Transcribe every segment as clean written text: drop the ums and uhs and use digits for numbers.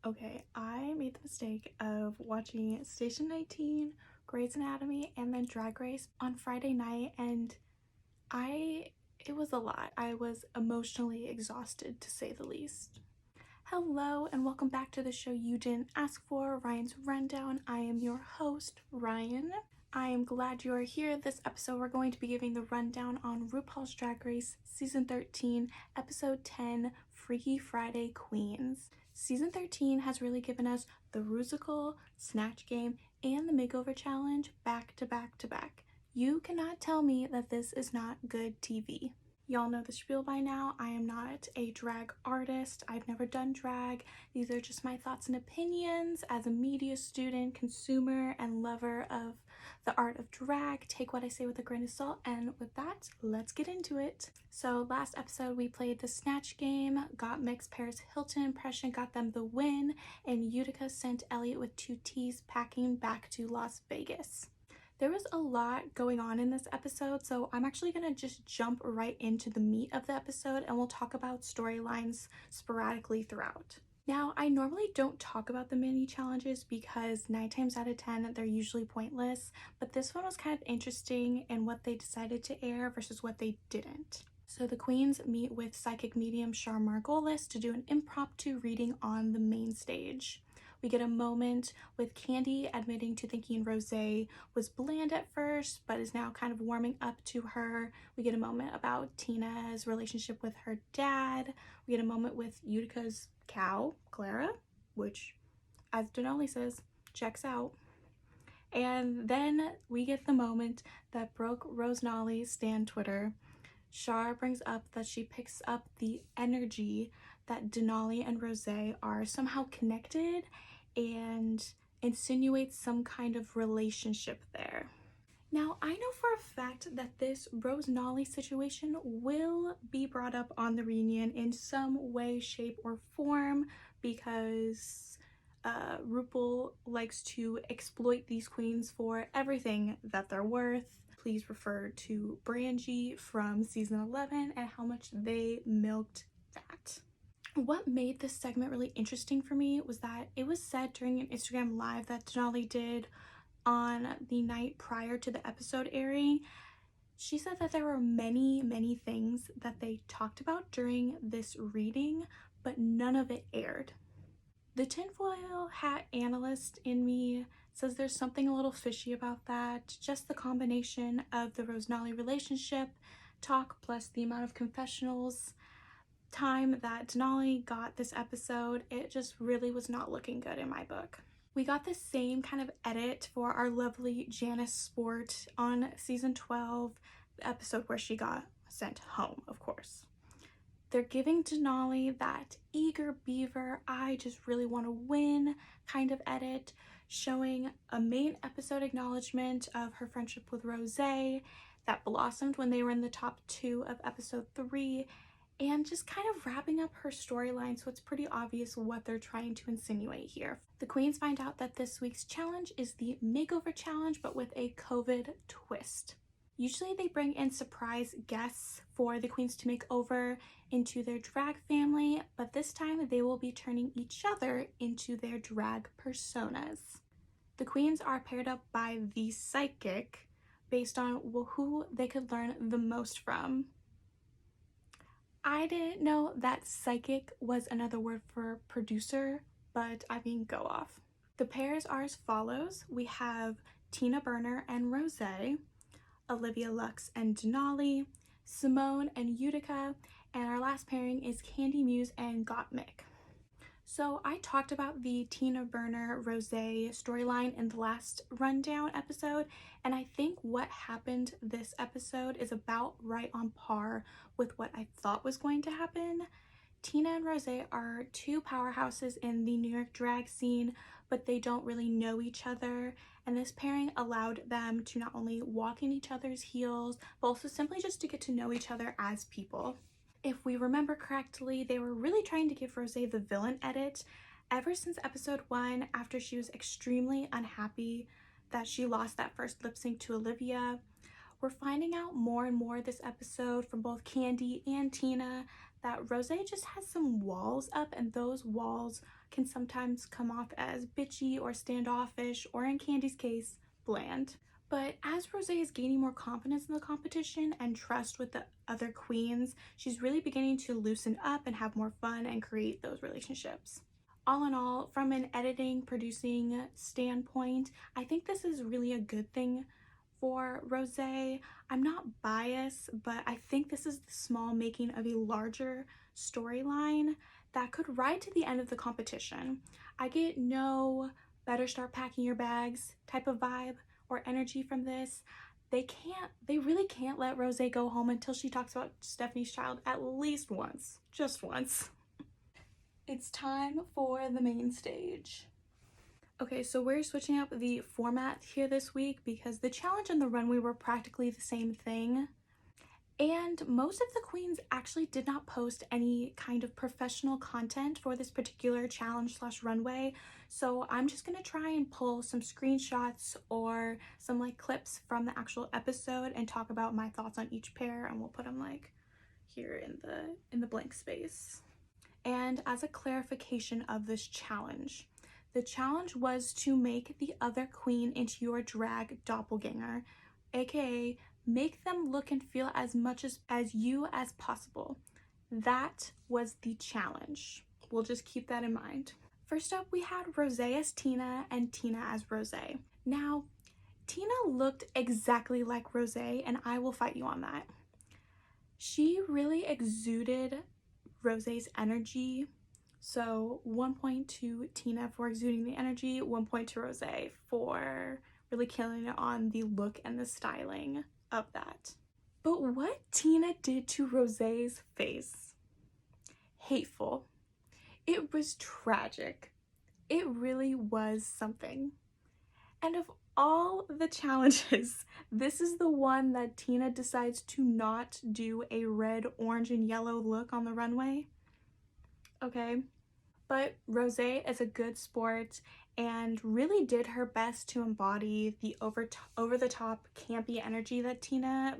Okay, I made the mistake of watching Station 19, Grey's Anatomy, and then Drag Race on Friday night, and it was a lot. I was emotionally exhausted, to say the least. Hello, and welcome back to the show you didn't ask for, Ryan's Rundown. I am your host, Ryan. I am glad you are here. This episode, we're going to be giving the rundown on RuPaul's Drag Race Season 13, Episode 10, Freaky Friday Queens. Season 13 has really given us the Rusical, Snatch Game, and the Makeover Challenge back to back to back. You cannot tell me that this is not good TV. Y'all know the spiel by now. I am not a drag artist. I've never done drag. These are just my thoughts and opinions as a media student, consumer, and lover of the art of drag. Take what I say with a grain of salt, and with that, let's get into it. So last episode we played the Snatch Game, got Mixed Paris Hilton impression, got them the win, and Utica sent Elliot with 2 T's packing back to Las Vegas. There was a lot going on in this episode, so I'm actually going to just jump right into the meat of the episode and we'll talk about storylines sporadically throughout. Now, I normally don't talk about the mini challenges because 9 times out of 10 they're usually pointless, but this one was kind of interesting in what they decided to air versus what they didn't. So the queens meet with psychic medium Char Margolis to do an impromptu reading on the main stage. We get a moment with Candy admitting to thinking Rosé was bland at first, but is now kind of warming up to her. We get a moment about Tina's relationship with her dad. We get a moment with Utica's cow, Clara, which, as Denali says, checks out. And then we get the moment that broke Rose Nolly's stan Twitter. Char brings up that she picks up the energy that Denali and Rosé are somehow connected and insinuates some kind of relationship there. Now, I know for a fact that this Rose Nolly situation will be brought up on the reunion in some way, shape, or form because RuPaul likes to exploit these queens for everything that they're worth. Please refer to Brangie from season 11 and how much they milked that. What made this segment really interesting for me was that it was said during an Instagram live that Denali did on the night prior to the episode airing. She said that there were many things that they talked about during this reading, but none of it aired. The tinfoil hat analyst in me says there's something a little fishy about that. Just the combination of the Rose Nolly relationship talk plus the amount of confessionals time that Denali got this episode, it just really was not looking good in my book. We got the same kind of edit for our lovely Janice Sport on season 12, the episode where she got sent home, of course. They're giving Denali that eager beaver, I just really want to win kind of edit, showing a main episode acknowledgement of her friendship with Rosé that blossomed when they were in the top 2 of episode 3, and just kind of wrapping up her storyline, so it's pretty obvious what they're trying to insinuate here. The queens find out that this week's challenge is the Makeover Challenge, but with a COVID twist. Usually they bring in surprise guests for the queens to make over into their drag family, but this time they will be turning each other into their drag personas. The queens are paired up by the Psychic based on who they could learn the most from. I didn't know that psychic was another word for producer, but I mean, go off. The pairs are as follows. We have Tina Burner and Rosé, Olivia Lux and Denali, Simone and Utica, and our last pairing is Candy Muse and Gottmik. So I talked about the Tina Burner Rosé storyline in the last rundown episode, and I think what happened this episode is about right on par with what I thought was going to happen. Tina and Rosé are 2 powerhouses in the New York drag scene, but they don't really know each other, and this pairing allowed them to not only walk in each other's heels, but also simply just to get to know each other as people. If we remember correctly, they were really trying to give Rosé the villain edit ever since episode 1, after she was extremely unhappy that she lost that first lip sync to Olivia. We're finding out more and more this episode from both Candy and Tina that Rosé just has some walls up, and those walls can sometimes come off as bitchy or standoffish, or in Candy's case, bland. But as Rosé is gaining more confidence in the competition and trust with the other queens, she's really beginning to loosen up and have more fun and create those relationships. All in all, from an editing, producing standpoint, I think this is really a good thing for Rosé. I'm not biased, but I think this is the small making of a larger storyline that could ride to the end of the competition. I get no better start packing your bags type of vibe or energy from this. They really can't let Rosé go home until she talks about Stephanie's child at least once, just once. It's time for the main stage. Okay, so we're switching up the format here this week because the challenge and the runway were practically the same thing. And most of the queens actually did not post any kind of professional content for this particular challenge slash runway. So I'm just gonna try and pull some screenshots or some like clips from the actual episode and talk about my thoughts on each pair, and we'll put them like here in the blank space. And as a clarification of this challenge, the challenge was to make the other queen into your drag doppelganger, aka make them look and feel as much as you as possible. That was the challenge. We'll just keep that in mind. First up, we had Rosé as Tina and Tina as Rosé. Now, Tina looked exactly like Rosé, and I will fight you on that. She really exuded Rosé's energy. So 1 point to Tina for exuding the energy, 1 point to Rosé for really killing it on the look and the styling of that. But what Tina did to Rosé's face, hateful. It was tragic. It really was something. And of all the challenges, this is the one that Tina decides to not do a red, orange, and yellow look on the runway. Okay, but Rosé is a good sport and really did her best to embody the over-the-top campy energy that Tina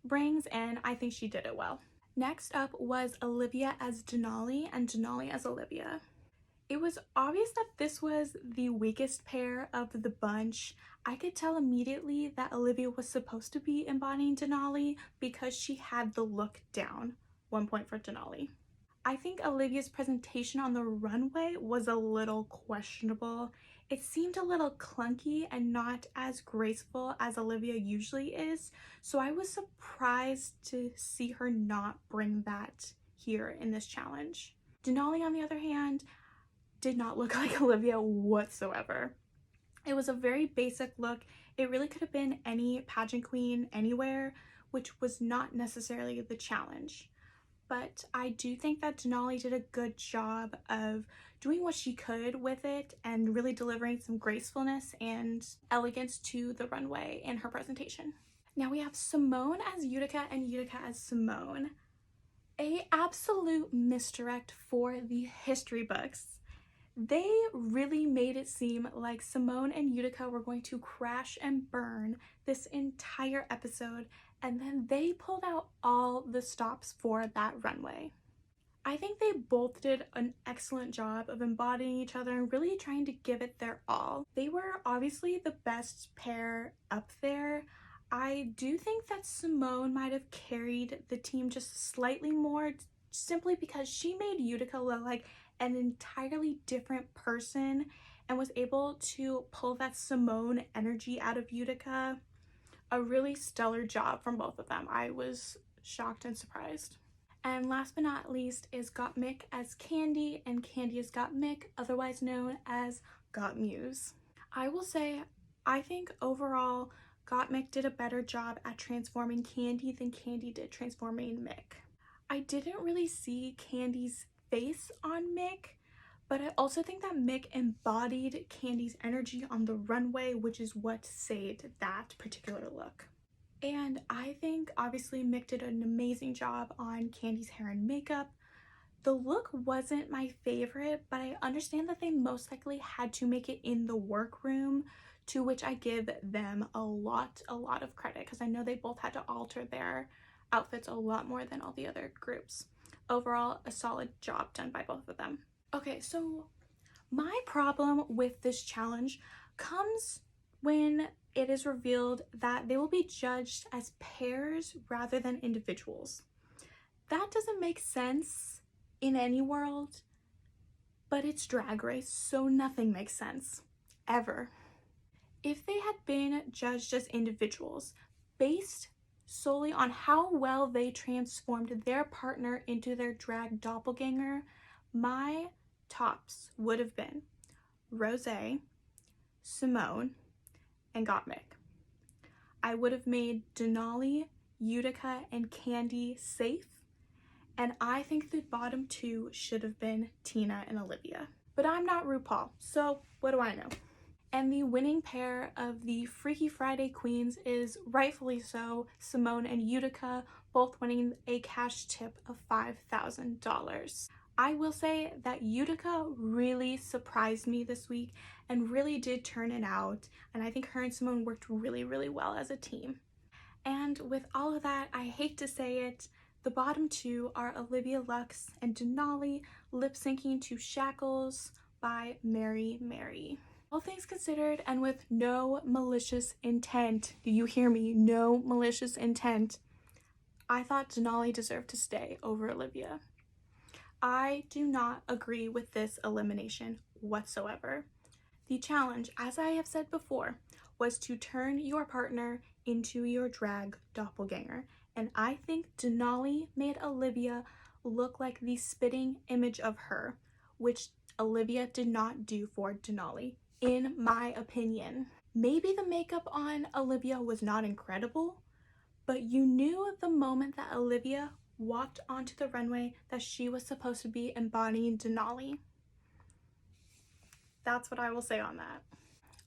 brings, and I think she did it well. Next up was Olivia as Denali and Denali as Olivia. It was obvious that this was the weakest pair of the bunch. I could tell immediately that Olivia was supposed to be embodying Denali because she had the look down. 1 point for Denali. I think Olivia's presentation on the runway was a little questionable. It seemed a little clunky and not as graceful as Olivia usually is, so I was surprised to see her not bring that here in this challenge. Denali, on the other hand, did not look like Olivia whatsoever. It was a very basic look. It really could have been any pageant queen anywhere, which was not necessarily the challenge. But I do think that Denali did a good job of doing what she could with it and really delivering some gracefulness and elegance to the runway in her presentation. Now we have Simone as Utica and Utica as Simone. An absolute misdirect for the history books. They really made it seem like Simone and Utica were going to crash and burn this entire episode, and then they pulled out all the stops for that runway. I think they both did an excellent job of embodying each other and really trying to give it their all. They were obviously the best pair up there. I do think that Simone might have carried the team just slightly more, simply because she made Utica look like an entirely different person and was able to pull that Simone energy out of Utica. A really stellar job from both of them. I was shocked and surprised. And last but not least is Gottmik as Candy, and Candy as Gottmik, otherwise known as Gottmuse. I will say, I think overall Gottmik did a better job at transforming Candy than Candy did transforming Mick. I didn't really see Candy's face on Mick, but I also think that Mick embodied Candy's energy on the runway, which is what saved that particular look. And I think obviously Mick did an amazing job on Candy's hair and makeup. The look wasn't my favorite, but I understand that they most likely had to make it in the workroom, to which I give them a lot of credit, because I know they both had to alter their outfits a lot more than all the other groups. Overall, a solid job done by both of them. Okay, so problem with this challenge comes when it is revealed that they will be judged as pairs rather than individuals. That doesn't make sense in any world, but it's Drag Race, so nothing makes sense, ever. If they had been judged as individuals, based solely on how well they transformed their partner into their drag doppelganger, my tops would have been Rosé, Simone, and Gottmik. I would have made Denali, Utica, and Candy safe, and I think the bottom two should have been Tina and Olivia. But I'm not RuPaul, so what do I know? And the winning pair of the Freaky Friday queens is rightfully so Simone and Utica, both winning a cash tip of $5,000. I will say that Utica really surprised me this week and really did turn it out, and I think her and Simone worked really, really well as a team. And with all of that, I hate to say it, the bottom two are Olivia Lux and Denali, lip-syncing to Shackles by Mary Mary. All things considered, and with no malicious intent, do you hear me? No malicious intent, I thought Denali deserved to stay over Olivia. I do not agree with this elimination whatsoever. The challenge, as I have said before, was to turn your partner into your drag doppelganger, and I think Denali made Olivia look like the spitting image of her, which Olivia did not do for Denali, in my opinion. Maybe the makeup on Olivia was not incredible, but you knew the moment that Olivia walked onto the runway that she was supposed to be embodying Denali. That's what I will say on that.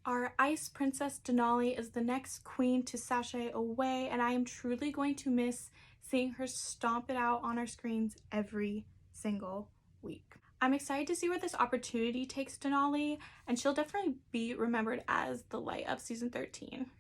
Our Ice Princess Denali is the next queen to sashay away, and I am truly going to miss seeing her stomp it out on our screens every single week. I'm excited to see where this opportunity takes Denali, and she'll definitely be remembered as the light of season 13.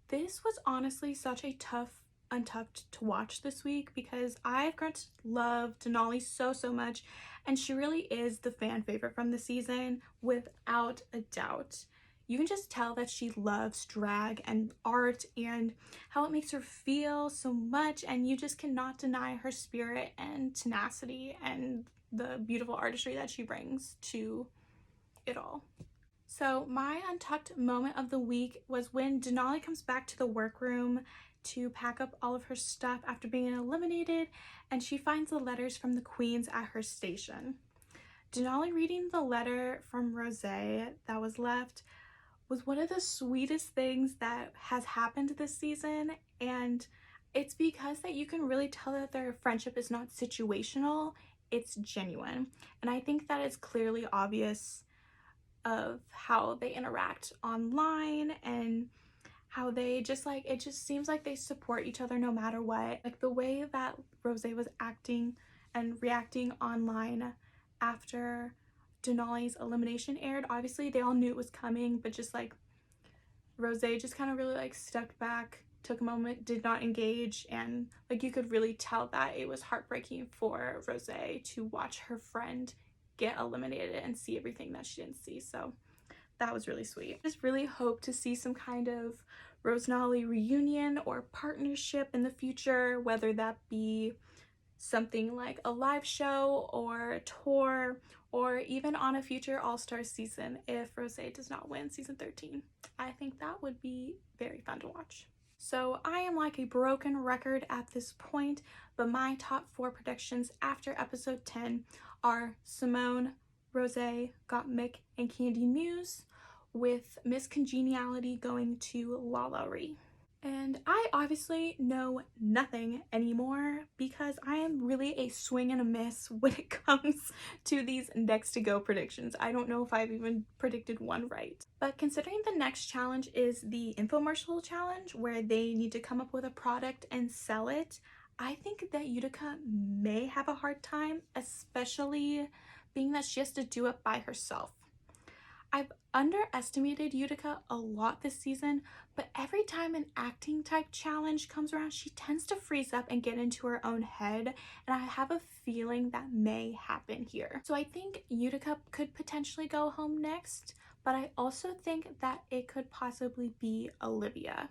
This was honestly such a tough Untucked to watch this week because I've grown to love Denali so much, and she really is the fan favorite from the season without a doubt. You can just tell that she loves drag and art and how it makes her feel so much, and you just cannot deny her spirit and tenacity and the beautiful artistry that she brings to it all. So my Untucked moment of the week was when Denali comes back to the workroom to pack up all of her stuff after being eliminated, and she finds the letters from the queens at her station. Denali reading the letter from Rosé that was left was one of the sweetest things that has happened this season, and it's because that you can really tell that their friendship is not situational, it's genuine. And I think that is clearly obvious of how they interact online and how they just like, it just seems like they support each other no matter what. Like the way that Rosé was acting and reacting online after Denali's elimination aired, obviously they all knew it was coming, but just like Rosé just kind of really like stepped back, took a moment, did not engage, and like you could really tell that it was heartbreaking for Rosé to watch her friend get eliminated and see everything that she didn't see. So that was really sweet. I just really hope to see some kind of Rose Denali reunion or partnership in the future, whether that be something like a live show or a tour, or even on a future All-Star season if Rosé does not win season 13. I think that would be very fun to watch. So I am like a broken record at this point, but my top 4 predictions after episode 10 are Simone, Rosé, Gottmik, and Candy Muse, with Miss Congeniality going to LaLaRi. And I obviously know nothing anymore because I am really a swing and a miss when it comes to these next to go predictions. I don't know if I've even predicted one right. But considering the next challenge is the infomercial challenge where they need to come up with a product and sell it, I think that Utica may have a hard time, especially being that she has to do it by herself. I've underestimated Utica a lot this season, but every time an acting type challenge comes around, she tends to freeze up and get into her own head, and I have a feeling that may happen here. So I think Utica could potentially go home next, but I also think that it could possibly be Olivia.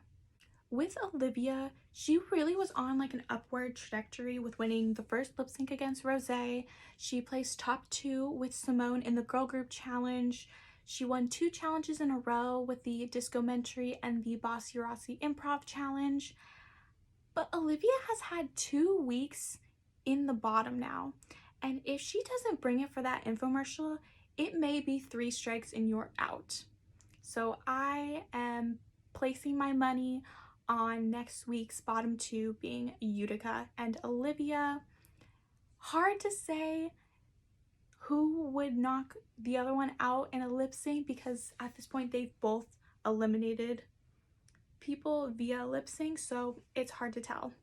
With Olivia, she really was on like an upward trajectory with winning the first lip sync against Rosé. She placed top 2 with Simone in the girl group challenge. She won 2 challenges in a row with the Discomentary and the Bossy Rossi improv challenge. But Olivia has had 2 weeks in the bottom now. And if she doesn't bring it for that infomercial, it may be 3 strikes and you're out. So I am placing my money on next week's bottom 2 being Utica and Olivia. Hard to say who would knock the other one out in a lip sync because at this point they've both eliminated people via lip sync, so it's hard to tell.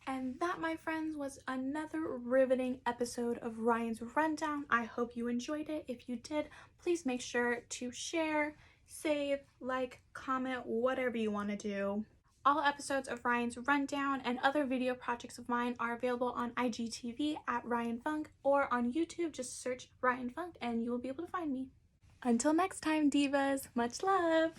And that, my friends, was another riveting episode of Ryan's Rundown. I hope you enjoyed it. If you did, please make sure to share, save, like, comment, whatever you want to do. All episodes of Ryan's Rundown and other video projects of mine are available on IGTV at Ryann Funk, or on YouTube, just search Ryann Funk and you will be able to find me. Until next time, divas, much love!